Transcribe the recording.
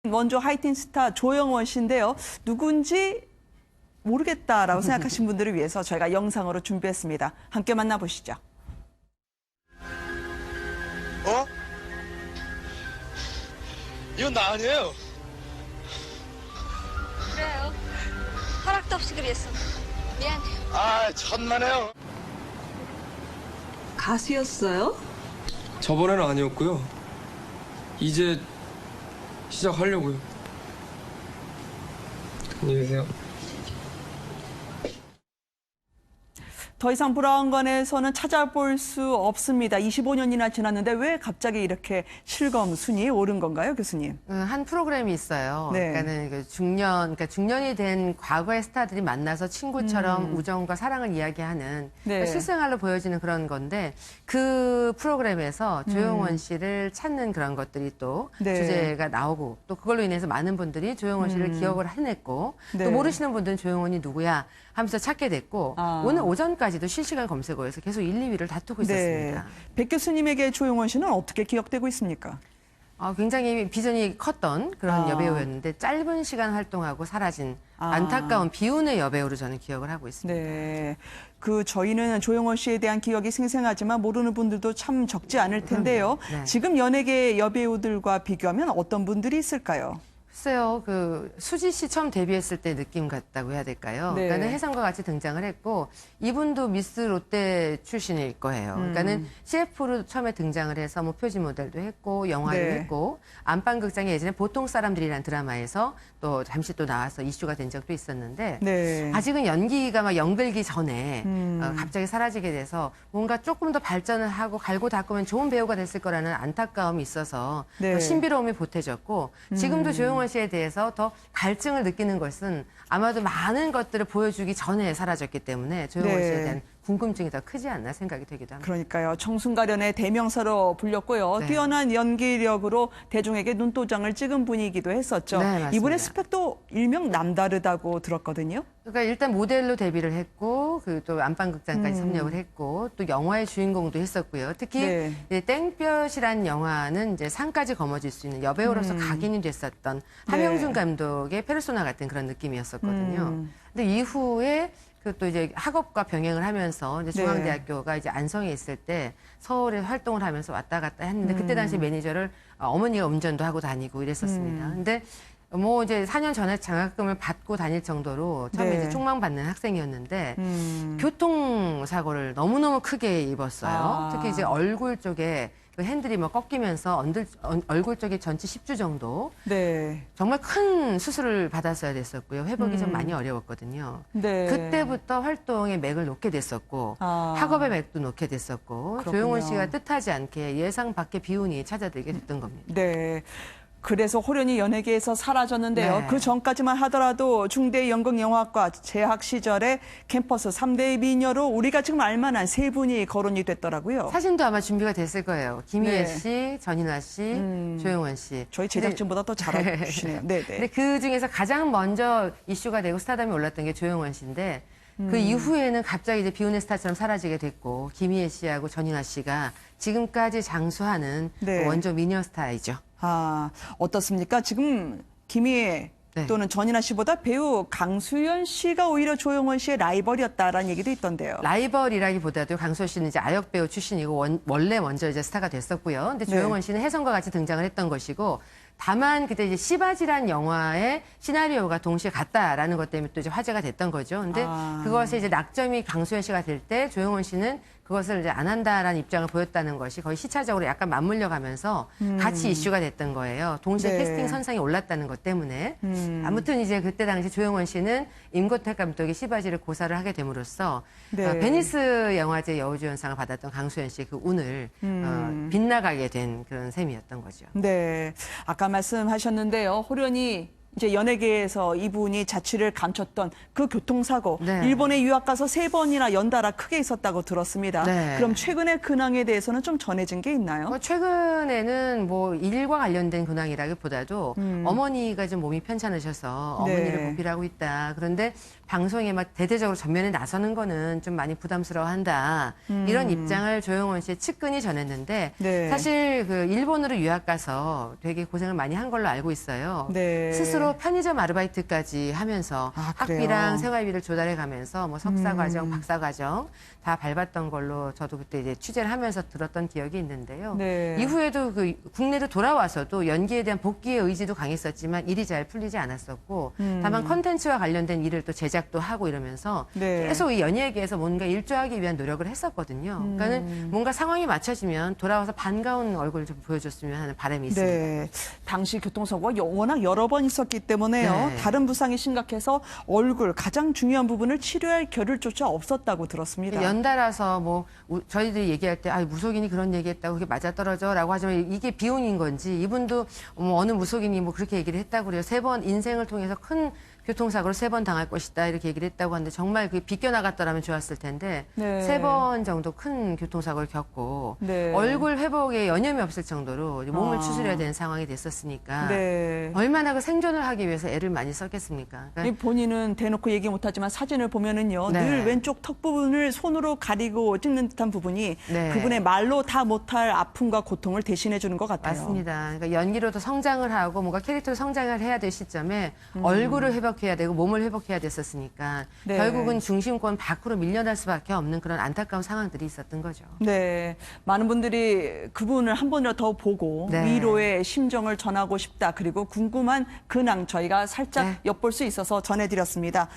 원조 하이틴 스타 조영원 씨인데요. 누군지 모르겠다라고 생각하신 분들을 위해서 저희가 영상으로 준비했습니다. 함께 만나보시죠. 어? 이건 나 아니에요. 그래요. 허락도 없이 그랬어. 미안해요. 아, 천만에요. 가수였어요? 저번에는 아니었고요. 이제 시작하려고요. 안녕히 계세요. 더 이상 브라운관에서는 찾아볼 수 없습니다. 25년이나 지났는데 왜 갑자기 이렇게 실검 순위에 오른 건가요, 교수님? 한 프로그램이 있어요. 네. 그러니까 중년이 된 과거의 스타들이 만나서 친구처럼 우정과 사랑을 이야기하는 네. 그러니까 실생활로 보여지는 그런 건데 그 프로그램에서 조영원 씨를 찾는 그런 것들이 또 네. 주제가 나오고 또 그걸로 인해서 많은 분들이 조영원 씨를 기억을 해냈고 네. 또 모르시는 분들은 조영원이 누구야 하면서 찾게 됐고 오늘 오전까지도 실시간 검색어에서 계속 1, 2위를 다투고 있었습니다. 백 교수님에게 조영원 씨는 어떻게 기억되고 있습니까? 굉장히 비전이 컸던 그런 여배우였는데 짧은 시간 활동하고 사라진 안타까운 비운의 여배우로 저는 기억을 하고 있습니다. 네. 저희는 조영원 씨에 대한 기억이 생생하지만 모르는 분들도 참 적지 않을 텐데요. 네. 지금 연예계 여배우들과 비교하면 어떤 분들이 있을까요? 글쎄요, 수지 씨 처음 데뷔했을 때 느낌 같다고 해야 될까요? 네. 그러니까는 혜성과 같이 등장을 했고, 이분도 미스 롯데 출신일 거예요. 그러니까는 CF로 처음에 등장을 해서 뭐 표지 모델도 했고, 영화도 네. 했고, 안방극장에 예전에 보통 사람들이라는 드라마에서 또 잠시 또 나와서 이슈가 된 적도 있었는데, 네. 아직은 연기가 막 연글기 전에 갑자기 사라지게 돼서 뭔가 조금 더 발전을 하고 갈고 닦으면 좋은 배우가 됐을 거라는 안타까움이 있어서 네. 더 신비로움이 보태졌고 지금도 조영원 씨에 대해서 더 갈증을 느끼는 것은 아마도 많은 것들을 보여주기 전에 사라졌기 때문에 조영원 네. 씨에 대한 궁금증이 더 크지 않나 생각이 되기도 합니다. 그러니까요. 청순가련의 대명사로 불렸고요. 네. 뛰어난 연기력으로 대중에게 눈도장을 찍은 분이기도 했었죠. 네, 맞습니다. 이분의 스펙도 일명 남다르다고 들었거든요. 그러니까 일단 모델로 데뷔를 했고 또 안방극장까지 섭렵을 했고 또 영화의 주인공도 했었고요. 특히 네. 이제 땡볕이란 영화는 이제 상까지 거머쥘 수 있는 여배우로서 각인이 됐었던 함영준 감독의 페르소나 같은 그런 느낌이었었거든요. 근데 이후에 또 이제 학업과 병행을 하면서 이제 중앙대학교가 이제 안성에 있을 때 서울에 활동을 하면서 왔다 갔다 했는데 그때 당시 매니저를 어머니가 운전도 하고 다니고 이랬었습니다. 근데 뭐 이제 4년 전에 장학금을 받고 다닐 정도로 처음에 네. 이제 총망받는 학생이었는데 교통사고를 너무너무 크게 입었어요. 특히 이제 얼굴 쪽에 그 핸들이 뭐 꺾이면서 얼굴 쪽에 전치 10주 정도 네. 정말 큰 수술을 받았어야 됐었고요. 회복이 좀 많이 어려웠거든요. 네. 그때부터 활동의 맥을 놓게 됐었고 학업의 맥도 놓게 됐었고 그렇군요. 조영원 씨가 뜻하지 않게 예상 밖의 비운이 찾아들게 됐던 겁니다. 네. 그래서 호련히 연예계에서 사라졌는데요. 네. 그 전까지만 하더라도 중대 연극영화과 재학 시절에 캠퍼스 3대 미녀로 우리가 지금 알만한 세 분이 거론이 됐더라고요. 사진도 아마 준비가 됐을 거예요. 김희애 네. 씨, 전인화 씨, 조영원 씨. 저희 제작진보다 더 잘 알아주시네요. 네네. 근데 그 중에서 가장 먼저 이슈가 되고 스타덤이 올랐던 게 조영원 씨인데 그 이후에는 갑자기 이제 비운의 스타처럼 사라지게 됐고 김희애 씨하고 전인화 씨가 지금까지 장수하는 네. 원조 미녀 스타이죠. 어떻습니까? 지금 김희애 네. 또는 전인아 씨보다 배우 강수연 씨가 오히려 조영원 씨의 라이벌이었다라는 얘기도 있던데요. 라이벌이라기보다도 강수연 씨는 이제 아역 배우 출신이고 원래 먼저 이제 스타가 됐었고요. 근데 조영원 씨는 혜성과 같이 등장을 했던 것이고 다만 그때 이제 시바지란 영화의 시나리오가 동시에 같다라는 것 때문에 또 이제 화제가 됐던 거죠. 근데 그것에 이제 낙점이 강수연 씨가 될 때 조영원 씨는 그것을 이제 안 한다라는 입장을 보였다는 것이 거의 시차적으로 약간 맞물려 가면서 같이 이슈가 됐던 거예요. 동시에 네. 캐스팅 선상에 올랐다는 것 때문에. 아무튼 이제 그때 당시 조영원 씨는 임고택 감독이 시바지를 고사를 하게 됨으로써 네. 베니스 영화제 여우주연상을 받았던 강수연 씨의 그 운을 빗나가게 된 그런 셈이었던 거죠. 네. 아까 말씀하셨는데요. 호련히 이제 연예계에서 이분이 자취를 감췄던 그 교통사고, 네. 일본에 유학 가서 3번이나 연달아 크게 있었다고 들었습니다. 네. 그럼 최근의 근황에 대해서는 좀 전해진 게 있나요? 최근에는 뭐 일과 관련된 근황이라기보다도 어머니가 좀 몸이 편찮으셔서 네. 어머니를 보필하고 있다. 그런데 방송에 막 대대적으로 전면에 나서는 거는 좀 많이 부담스러워한다. 이런 입장을 조영원 씨의 측근이 전했는데 네. 사실 그 일본으로 유학 가서 되게 고생을 많이 한 걸로 알고 있어요. 네. 스스로 편의점 아르바이트까지 하면서 아, 그래요? 학비랑 생활비를 조달해 가면서 뭐 석사 과정, 박사 과정 다 밟았던 걸로 저도 그때 이제 취재를 하면서 들었던 기억이 있는데요. 네. 이후에도 그 국내로 돌아와서도 연기에 대한 복귀의 의지도 강했었지만 일이 잘 풀리지 않았었고 다만 컨텐츠와 관련된 일을 또 제작도 하고 이러면서 네. 계속 이 연예계에서 뭔가 일조하기 위한 노력을 했었거든요. 그러니까는 뭔가 상황이 맞춰지면 돌아와서 반가운 얼굴을 좀 보여줬으면 하는 바람이 있습니다. 네. 당시 교통사고가 워낙 여러 번 있었기 때문에요. 네. 다른 부상이 심각해서 얼굴 가장 중요한 부분을 치료할 겨를조차 없었다고 들었습니다. 연달아서 뭐 저희들이 얘기할 때 무속인이 그런 얘기했다고 그게 맞아떨어져라고 하지만 이게 비운인 건지 이분도 뭐 어느 무속인이 뭐 그렇게 얘기를 했다고 그래요. 3번 인생을 통해서 큰 교통사고를 3번 당할 것이다 이렇게 얘기를 했다고 하는데 정말 그게 비껴나갔더라면 좋았을 텐데 네. 3번 정도 큰 교통사고를 겪고 네. 얼굴 회복에 여념이 없을 정도로 몸을 아. 추스려야 되는 상황이 됐었으니까 네. 얼마나 그 생존을 하기 위해서 애를 많이 썼겠습니까? 그러니까 이 본인은 대놓고 얘기 못하지만 사진을 보면은요, 네. 늘 왼쪽 턱 부분을 손으로 가리고 찍는 듯한 부분이 네. 그분의 말로 다 못할 아픔과 고통을 대신해 주는 것 같아요. 맞습니다. 그러니까 연기로도 성장을 하고 뭔가 캐릭터로 성장을 해야 될 시점에 얼굴을 회복해야 되고 몸을 회복해야 됐었으니까 네. 결국은 중심권 밖으로 밀려날 수밖에 없는 그런 안타까운 상황들이 있었던 거죠. 네, 많은 분들이 그분을 한 번이라도 더 보고 네. 위로의 심정을 전하고 싶다. 그리고 궁금한 근황 저희가 살짝 네. 엿볼 수 있어서 전해드렸습니다.